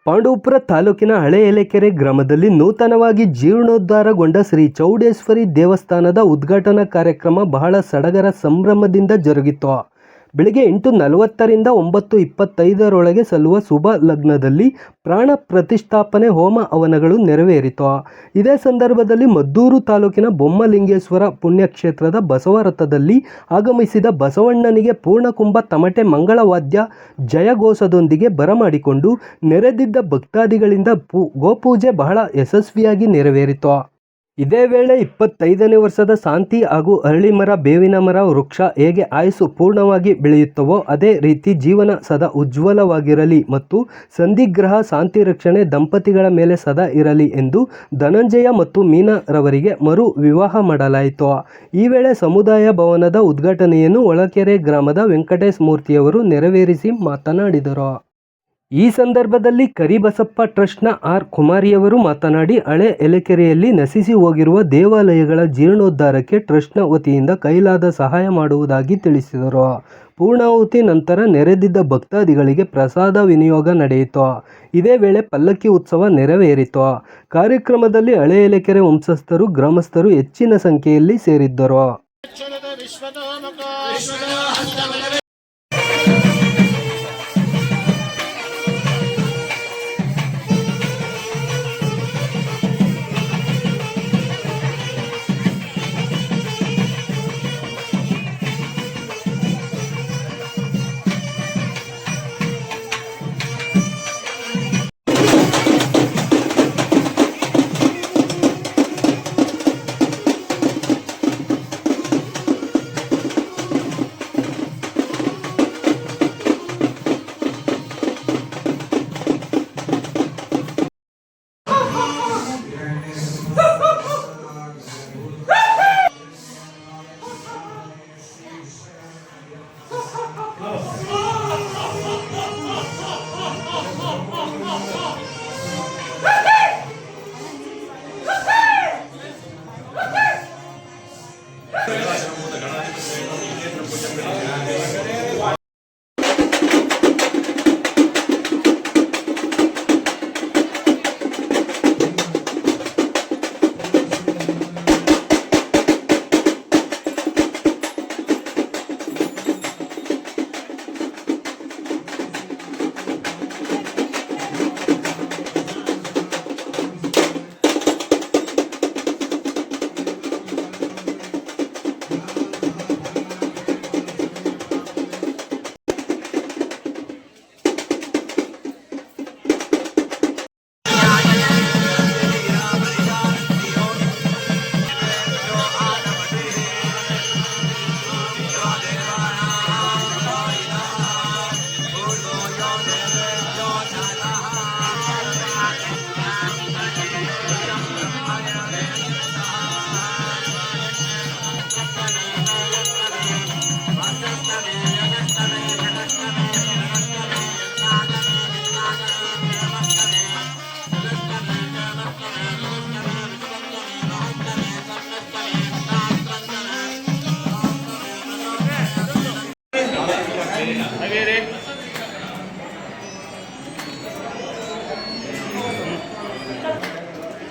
ಪಾಂಡವಪುರ ತಾಲೂಕಿನ ಹಳೆ ಎಲೆಕೆರೆ ಗ್ರಾಮದಲ್ಲಿ ನೂತನವಾಗಿ ಜೀರ್ಣೋದ್ಧಾರಗೊಂಡ ಶ್ರೀ ಚೌಡೇಶ್ವರಿ ದೇವಸ್ಥಾನದ ಉದ್ಘಾಟನಾ ಕಾರ್ಯಕ್ರಮ ಬಹಳ ಸಡಗರ ಸಂಭ್ರಮದಿಂದ ಜರುಗಿತು. ಬೆಳಗ್ಗೆ 8:40ರಿಂದ 9:25ರೊಳಗೆ ಸಲ್ಲುವ ಶುಭ ಲಗ್ನದಲ್ಲಿ ಪ್ರಾಣ ಪ್ರತಿಷ್ಠಾಪನೆ ಹೋಮ ಹವನಗಳು ನೆರವೇರಿತು. ಇದೇ ಸಂದರ್ಭದಲ್ಲಿ ಮದ್ದೂರು ತಾಲೂಕಿನ ಬೊಮ್ಮಲಿಂಗೇಶ್ವರ ಪುಣ್ಯಕ್ಷೇತ್ರದ ಬಸವರಥದಲ್ಲಿ ಆಗಮಿಸಿದ ಬಸವಣ್ಣನಿಗೆ ಪೂರ್ಣಕುಂಭ ತಮಟೆ ಮಂಗಳವಾದ್ಯ ಜಯಘೋಷದೊಂದಿಗೆ ಬರಮಾಡಿಕೊಂಡು ನೆರೆದಿದ್ದ ಭಕ್ತಾದಿಗಳಿಂದ ಗೋಪೂಜೆ ಬಹಳ ಯಶಸ್ವಿಯಾಗಿ ನೆರವೇರಿತು. ಇದೇ ವೇಳೆ 25ನೇ ವರ್ಷದ ಶಾಂತಿ ಹಾಗೂ ಅರಳಿಮರ ಬೇವಿನ ಮರ ವೃಕ್ಷ ಹೇಗೆ ಆಯುಸ್ಸು ಪೂರ್ಣವಾಗಿ ಬೆಳೆಯುತ್ತವೋ ಅದೇ ರೀತಿ ಜೀವನ ಸದಾ ಉಜ್ವಲವಾಗಿರಲಿ ಮತ್ತು ಸಂಧಿಗ್ರಹ ಶಾಂತಿ ರಕ್ಷಣೆ ದಂಪತಿಗಳ ಮೇಲೆ ಸದಾ ಇರಲಿ ಎಂದು ಧನಂಜಯ ಮತ್ತು ಮೀನಾರವರಿಗೆ ಮರು ವಿವಾಹ ಮಾಡಲಾಯಿತು. ಈ ವೇಳೆ ಸಮುದಾಯ ಭವನದ ಉದ್ಘಾಟನೆಯನ್ನು ಹೊಳಕೆರೆ ಗ್ರಾಮದ ವೆಂಕಟೇಶ ಮೂರ್ತಿಯವರು ನೆರವೇರಿಸಿ ಮಾತನಾಡಿದರು. ಈ ಸಂದರ್ಭದಲ್ಲಿ ಕರಿಬಸಪ್ಪ ಟ್ರಸ್ಟ್ನ ಆರ್. ಕುಮಾರಿಯವರು ಮಾತನಾಡಿ, ಹಳೆ ಎಲೆಕೆರೆಯಲ್ಲಿ ನಶಿಸಿ ಹೋಗಿರುವ ದೇವಾಲಯಗಳ ಜೀರ್ಣೋದ್ಧಾರಕ್ಕೆ ಟ್ರಸ್ಟ್ನ ವತಿಯಿಂದ ಕೈಲಾದ ಸಹಾಯ ಮಾಡುವುದಾಗಿ ತಿಳಿಸಿದರು. ಪೂರ್ಣಾಹುತಿ ನಂತರ ನೆರೆದಿದ್ದ ಭಕ್ತಾದಿಗಳಿಗೆ ಪ್ರಸಾದ ವಿನಿಯೋಗ ನಡೆಯಿತು. ಇದೇ ವೇಳೆ ಪಲ್ಲಕ್ಕಿ ಉತ್ಸವ ನೆರವೇರಿತು. ಕಾರ್ಯಕ್ರಮದಲ್ಲಿ ಹಳೆ ಎಲೆಕೆರೆ ವಂಶಸ್ಥರು ಗ್ರಾಮಸ್ಥರು ಹೆಚ್ಚಿನ ಸಂಖ್ಯೆಯಲ್ಲಿ ಸೇರಿದ್ದರು.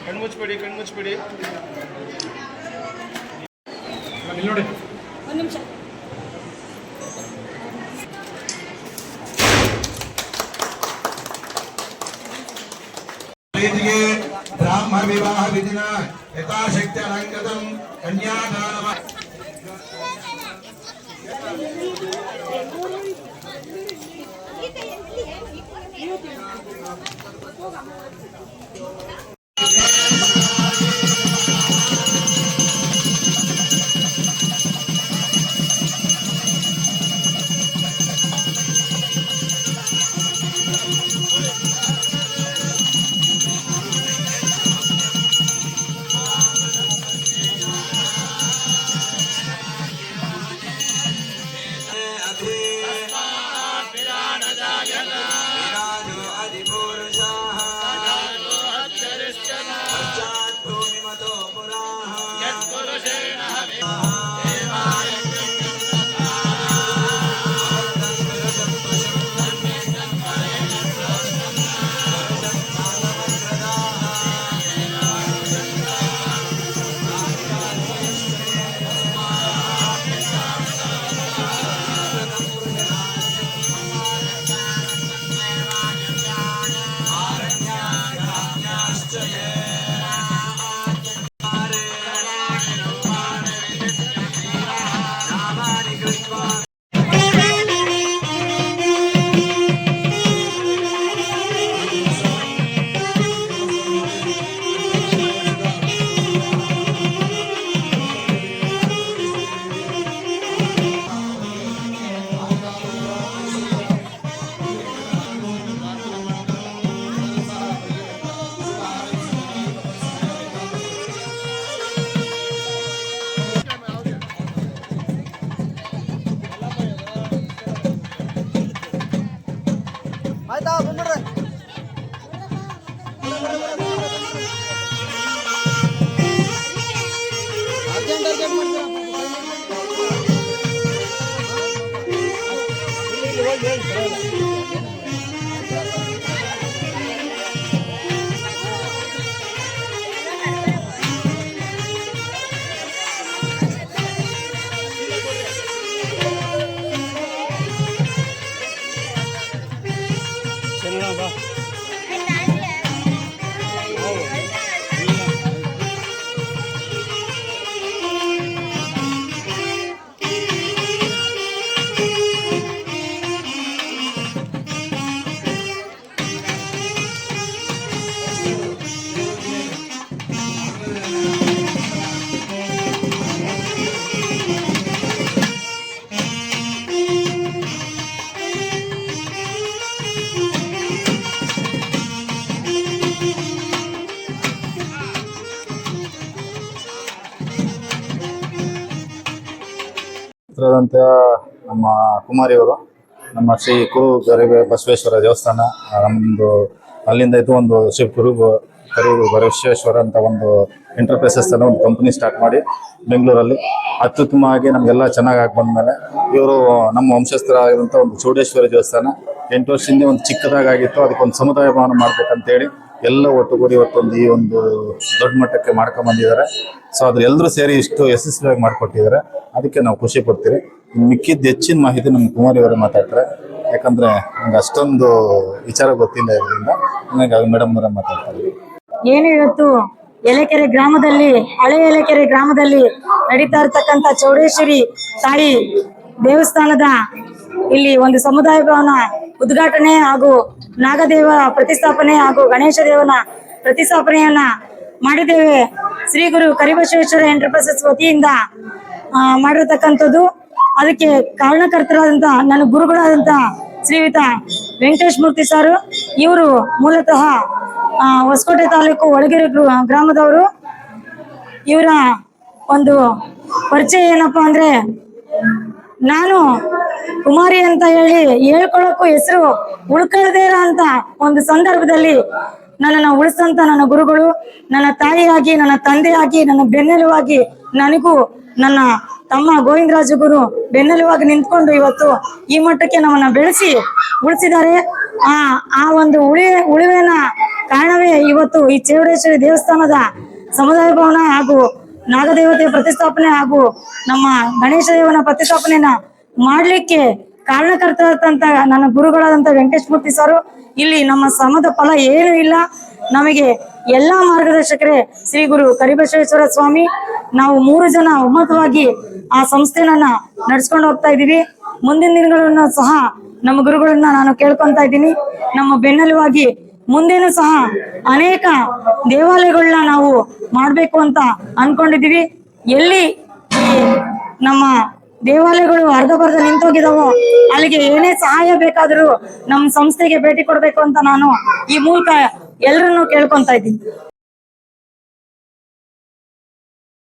ಕಣ್ಮುಚ್ಬಿಡಿ ನೋಡಿ ಒಂದು ನಿಮಿಷ. ಬ್ರಾಹ್ಮ ವಿವಾಹ ವಿಧಿನ ಯಥಾಶಕ್ತಿ ಅಲಂಕೃತಂ ಕನ್ಯಾದಾನ ಚಿತ್ರದಂತ ನಮ್ಮ ಕುಮಾರಿಯವರು ನಮ್ಮ ಶ್ರೀ ಕುರು ಗರಿಬೆ ಬಸವೇಶ್ವರ ದೇವಸ್ಥಾನ ನಮ್ಮದು ಅಲ್ಲಿಂದ ಇದು ಒಂದು ಶ್ರೀ ಕರು ಬಸವೇಶ್ವರ ಅಂತ ಒಂದು ಎಂಟರ್ಪ್ರೈಸಸ್ ಅನ್ನೋ ಒಂದು ಕಂಪನಿ ಸ್ಟಾರ್ಟ್ ಮಾಡಿ ಬೆಂಗಳೂರಲ್ಲಿ ಅತ್ಯುತ್ತಮವಾಗಿ ನಮಗೆಲ್ಲ ಚೆನ್ನಾಗಿ ಆಗಿ ಬಂದಮೇಲೆ ಇವರು ನಮ್ಮ ವಂಶಸ್ಥರಾಗಿರುವಂಥ ಒಂದು ಚೌಡೇಶ್ವರಿ ದೇವಸ್ಥಾನ 8 ವರ್ಷದಿಂದ ಒಂದು ಚಿಕ್ಕದಾಗಿತ್ತು, ಅದಕ್ಕೊಂದು ಸಮುದಾಯ ಭವನ ಮಾಡ್ಬೇಕಂತೇಳಿ ಎಲ್ಲ ಒಟ್ಟುಗೂಡಿ ಇವತ್ತೊಂದು ಈ ಒಂದು ದೊಡ್ಡ ಮಟ್ಟಕ್ಕೆ ಮಾಡ್ಕೊಂಡ್ ಬಂದಿದ್ದಾರೆ. ಸೊ ಅದ್ರ ಎಲ್ಲರೂ ಸೇರಿ ಇಷ್ಟು ಯಶಸ್ವಿಯಾಗಿ ಮಾಡಿಕೊಟ್ಟಿದ್ದಾರೆ. ಅದಕ್ಕೆ ನಾವು ಖುಷಿ ಪಡ್ತೀವಿ. ಮಿಕ್ಕಿದ ಹೆಚ್ಚಿನ ಮಾಹಿತಿ ನಮ್ಮ ಕುಮಾರಿ ಅವರು ಮಾತಾಡ್ತಾರೆ, ಯಾಕಂದ್ರೆ ನಂಗೆ ಅಷ್ಟೊಂದು ವಿಚಾರ ಗೊತ್ತಿಲ್ಲ ಇದರಿಂದ. ಹಾಗಾಗಿ ಮೇಡಮ್ ಅವರ ಮಾತಾಡ್ತಾರೆ. ಏನು ಇವತ್ತು ಎಲೆಕೆರೆ ಗ್ರಾಮದಲ್ಲಿ, ಹಳೆ ಎಲೆಕೆರೆ ಗ್ರಾಮದಲ್ಲಿ ನಡೀತಾ ಇರ್ತಕ್ಕಂಥ ಚೌಡೇಶ್ವರಿ ತಾಯಿ ದೇವಸ್ಥಾನದ ಇಲ್ಲಿ ಒಂದು ಸಮುದಾಯ ಭವನ ಉದ್ಘಾಟನೆ ಹಾಗೂ ನಾಗದೇವ ಪ್ರತಿಷ್ಠಾಪನೆ ಹಾಗೂ ಗಣೇಶ ದೇವನ ಪ್ರತಿಷ್ಠಾಪನೆಯನ್ನ ಮಾಡಿದ್ದೇವೆ. ಶ್ರೀ ಗುರು ಕರಿಬಸವೇಶ್ವರ ಎಂಟರ್ಪ್ರೈಸಸ್ ವತಿಯಿಂದ ಮಾಡಿರ್ತಕ್ಕಂಥದ್ದು. ಅದಕ್ಕೆ ಕಾರಣಕರ್ತರಾದಂಥ ನನ್ನ ಗುರುಗಳಾದಂಥ ಶ್ರೀಯುತ ವೆಂಕಟೇಶ್ ಮೂರ್ತಿ ಸಾರು. ಇವರು ಮೂಲತಃ ಹೊಸಕೋಟೆ ತಾಲೂಕು ಒಳಗೆರೆ ಗ್ರಾಮದವರು. ಇವರ ಒಂದು ಪರಿಚಯ ಏನಪ್ಪಾ ಅಂದ್ರೆ, ನಾನು ಕುಮಾರಿ ಅಂತ ಹೇಳಿ ಹೇಳ್ಕೊಳ್ಳೋಕ್ಕೂ ಹೆಸರು ಉಳ್ಕೊಳ್ಳದೇ ಇರೋ ಅಂತ ಒಂದು ಸಂದರ್ಭದಲ್ಲಿ ನನ್ನನ್ನು ಉಳಿಸಂತ ನನ್ನ ಗುರುಗಳು, ನನ್ನ ತಾಯಿಯಾಗಿ, ನನ್ನ ತಂದೆಯಾಗಿ, ನನ್ನ ಬೆನ್ನೆಲುವಾಗಿ, ನನಗೂ ನನ್ನ ತಮ್ಮ ಗೋವಿಂದರಾಜು ಗುರು ಬೆನ್ನೆಲುವಾಗಿ ನಿಂತ್ಕೊಂಡು ಇವತ್ತು ಈ ಮಟ್ಟಕ್ಕೆ ನಮ್ಮನ್ನ ಬೆಳೆಸಿ ಉಳಿಸಿದ್ದಾರೆ. ಆ ಒಂದು ಉಳಿವಿನ ಕಾರಣವೇ ಇವತ್ತು ಈ ಚೌಡೇಶ್ವರಿ ದೇವಸ್ಥಾನದ ಸಮುದಾಯ ಭವನ ಹಾಗೂ ನಾಗದೇವತೆ ಪ್ರತಿಷ್ಠಾಪನೆ ಹಾಗೂ ನಮ್ಮ ಗಣೇಶ ದೇವನ ಪ್ರತಿಷ್ಠಾಪನೆಯನ್ನ ಮಾಡ್ಲಿಕ್ಕೆ ಕಾರಣಕರ್ತರಂತ ನನ್ನ ಗುರುಗಳಾದಂತ ವೆಂಕಟೇಶ್ ಮೂರ್ತಿ ಸಾರು. ಇಲ್ಲಿ ನಮ್ಮ ಶ್ರಮದ ಫಲ ಏನು ಇಲ್ಲ, ನಮಗೆ ಎಲ್ಲಾ ಮಾರ್ಗದರ್ಶಕರೇ ಶ್ರೀ ಗುರು ಕರಿಬಸವೇಶ್ವರ ಸ್ವಾಮಿ. ನಾವು 3 ಜನ ಒಮ್ಮತವಾಗಿ ಆ ಸಂಸ್ಥೆಯನ್ನ ನಡ್ಸ್ಕೊಂಡು ಹೋಗ್ತಾ ಇದೀವಿ. ಮುಂದಿನ ದಿನಗಳನ್ನು ಸಹ ನಮ್ಮ ಗುರುಗಳನ್ನ ನಾನು ಕೇಳ್ಕೊಂತ ಇದ್ದೀನಿ. ನಮ್ಮ ಬೆನ್ನೆಲುವಾಗಿ ಮುಂದೇನು ಸಹ ಅನೇಕ ದೇವಾಲಯಗಳನ್ನ ನಾವು ಮಾಡ್ಬೇಕು ಅಂತ ಅನ್ಕೊಂಡಿದೀವಿ. ಎಲ್ಲಿ ನಮ್ಮ ದೇವಾಲಯಗಳು ಅರ್ಧಬರ್ಧ ನಿಂತೋಗಿದಾವೋ ಅಲ್ಲಿಗೆ ಏನೇ ಸಹಾಯ ಬೇಕಾದರೂ ನಮ್ಮ ಸಂಸ್ಥೆಗೆ ಭೇಟಿ ಕೊಡ್ಬೇಕು ಅಂತ ನಾನು ಈ ಮೂಲಕ ಎಲ್ಲರನ್ನೂ ಕೇಳ್ಕೊಂತ ಇದ್ದೀನಿ.